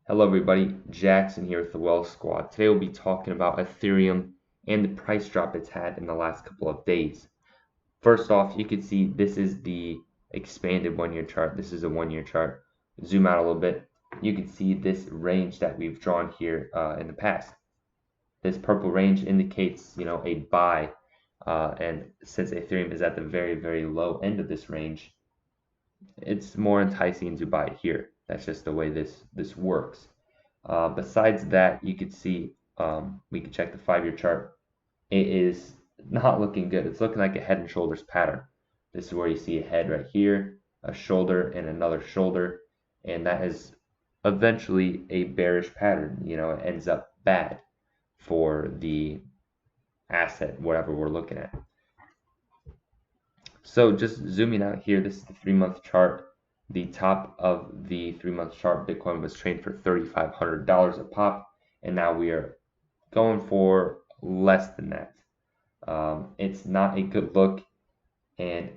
Hello everybody, Jackson here with the Wealth Squad. Today we'll be talking about Ethereum and the price drop it's had in the last couple of days. First off, you can see this is the expanded 1-year chart. This is a 1-year chart. Zoom out a little bit. You can see this range that we've drawn here in the past. This purple range indicates, a buy, and since Ethereum is at the very, very low end of this range, it's more enticing to buy it here. That's just the way this works. Besides that, you could see, we could check the 5-year chart. It is not looking good. It's looking like a head and shoulders pattern. This is where you see a head right here, a shoulder, and another shoulder, and that is eventually a bearish pattern. It ends up bad for the asset, whatever we're looking at. So just zooming out here, this is the 3-month chart. The top of the 3-month chart, Bitcoin was trading for $3,500 a pop, and now we are going for less than that. It's not a good look, and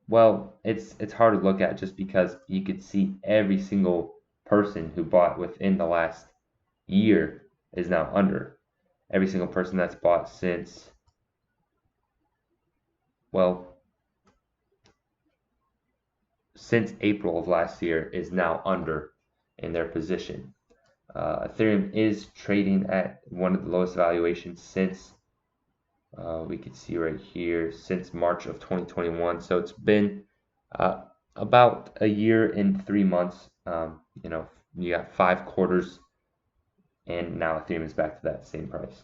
well, it's hard to look at just because you could see every single person who bought within the last year is now under. Every single person that's bought since, since April of last year is now under in their position. Ethereum is trading at one of the lowest valuations since, we can see right here, since March of 2021. So it's been about a year and 3 months. You got 5 quarters, and now Ethereum is back to that same price.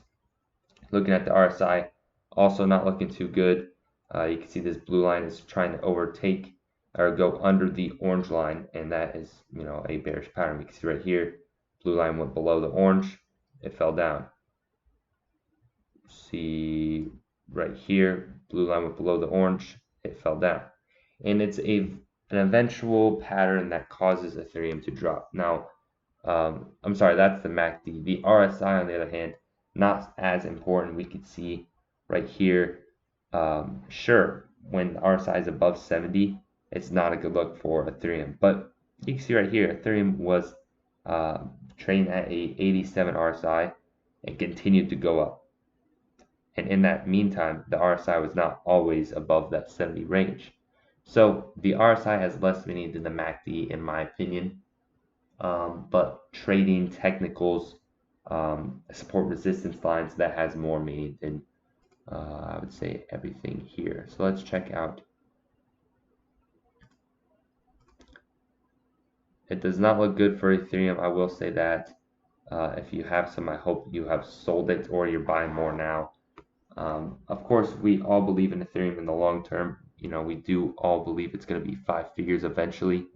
Looking at the RSI, also not looking too good. You can see this blue line is trying to overtake or go under the orange line, and that is, a bearish pattern. We can see right here, blue line went below the orange, it fell down. See right here, blue line went below the orange, it fell down. And it's an eventual pattern that causes Ethereum to drop. Now, I'm sorry, that's the MACD. The RSI, on the other hand, not as important. We could see right here, sure, when the RSI is above 70, it's not a good look for Ethereum. But you can see right here, Ethereum was trading at a 87 RSI and continued to go up. And in that meantime, the RSI was not always above that 70 range. So the RSI has less meaning than the MACD, in my opinion. But trading technicals, support resistance lines, that has more meaning than, I would say, everything here. So let's check out. It does not look good for Ethereum, I will say that. If you have some, I hope you have sold it or you're buying more now. Of course, we all believe in Ethereum in the long term. We do all believe it's going to be 5 figures eventually.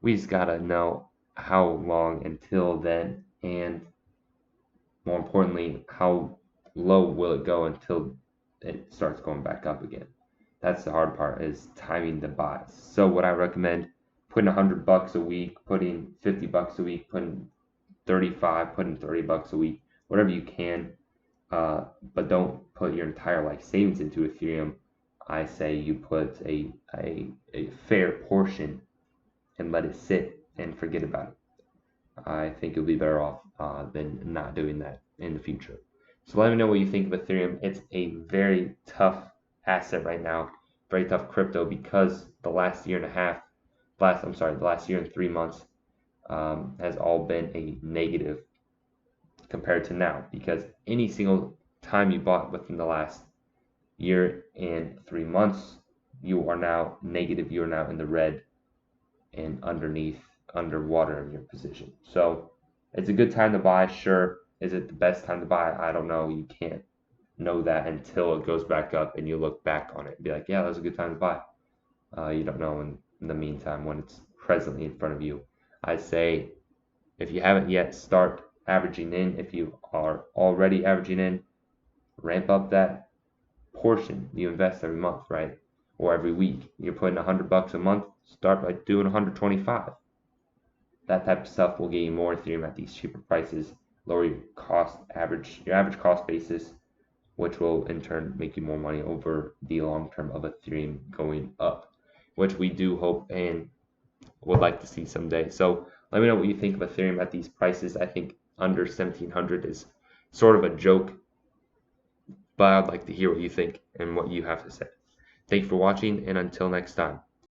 We just got to know how long until then, and more importantly, how low will it go until it starts going back up again. That's the hard part, is timing the buys. So what I recommend, putting $100 a week, putting $50 a week, putting 35, putting $30 a week, whatever you can, but don't put your entire life savings into Ethereum. I say you put a fair portion and let it sit and forget about it. I think you'll be better off than not doing that in the future. So let me know what you think of Ethereum. It's a very tough asset right now, very tough crypto, because the last year and 3 months has all been a negative compared to now, because any single time you bought within the last year and 3 months, you are now negative, you are now in the red and underwater in your position. So it's a good time to buy, sure. Is it the best time to buy? I don't know. You can't know that until it goes back up and you look back on it and be like, yeah, that was a good time to buy. You don't know in the meantime when it's presently in front of you. I say, if you haven't yet, start averaging in. If you are already averaging in, ramp up that portion you invest every month, right? Or every week. You're putting $100 a month, start by doing 125. That type of stuff will get you more Ethereum at these cheaper prices, lower your average cost basis, which will in turn make you more money over the long term of Ethereum going up, which we do hope and would like to see someday. So Let me know what you think of Ethereum at these prices. I think under 1700 is sort of a joke, but I'd like to hear what you think and what you have to say. Thank you for watching, and until next time.